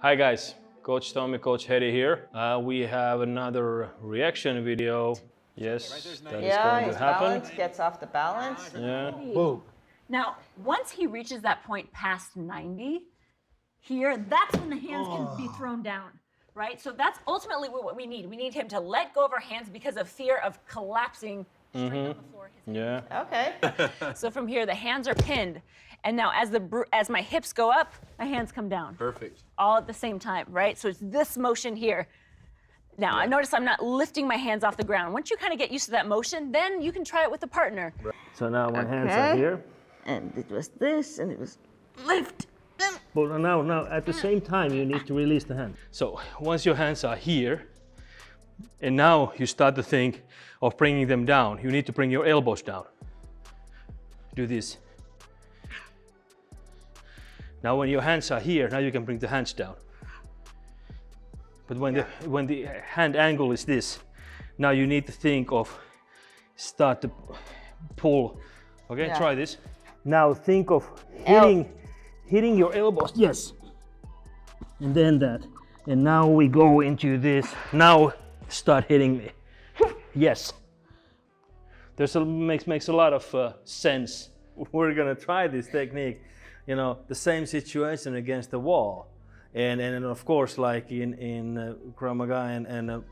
Hi guys, Coach Tommy, Coach Hedy here. We have another reaction video. Yes, that is going to happen. Balance, gets off the balance. Yeah. Boom. Now, once he reaches that point past 90, here, that's when the hands can be thrown down, right? So that's ultimately what we need. We need him to let go of our hands because of fear of collapsing straight on the floor. Yeah. Okay. So from here, the hands are pinned. And now as my hips go up, my hands come down. Perfect. All at the same time, right? So it's this motion here. Now, I notice I'm not lifting my hands off the ground. Once you kind of get used to that motion, then you can try it with a partner. So now my hands are here. And it was this, and it was lift. But now at the same time you need to release the hand. So once your hands are here, and now you start to think of bringing them down, you need to bring your elbows down. Do this. Now when your hands are here, now you can bring the hands down. But when the hand angle is this, now you need to think of start to pull. Okay, try this. Now think of hitting your elbows. Yes. And then that. And now we go into this. Now start hitting me. Yes. Makes a lot of sense. We're gonna try this technique. You know, the same situation against the wall. And of course, like in Krav Maga and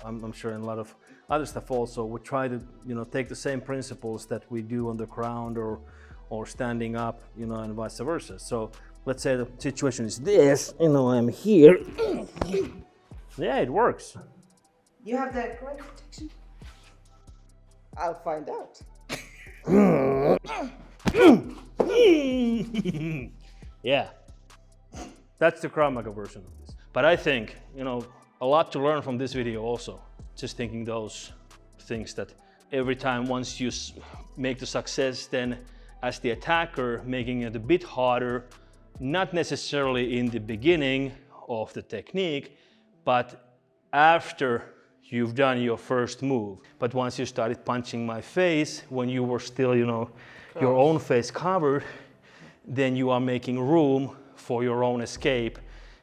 I'm sure in a lot of other stuff also, we try to, you know, take the same principles that we do on the ground or standing up, you know, and vice versa. So let's say the situation is this, you know, I'm here. Yeah, it works. You have that groin protection? I'll find out. Yeah. That's the Krav Maga version of this. But I think, you know, a lot to learn from this video also. Just thinking those things that every time once you make the success, then as the attacker, making it a bit harder, not necessarily in the beginning of the technique, but after you've done your first move. But once you started punching my face, when you were still, you know, your own face covered, then you are making room for your own escape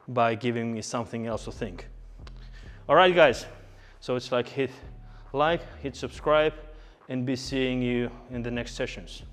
by giving me something else to think. All right, guys. So it's like hit like, hit subscribe, and be seeing you in the next sessions.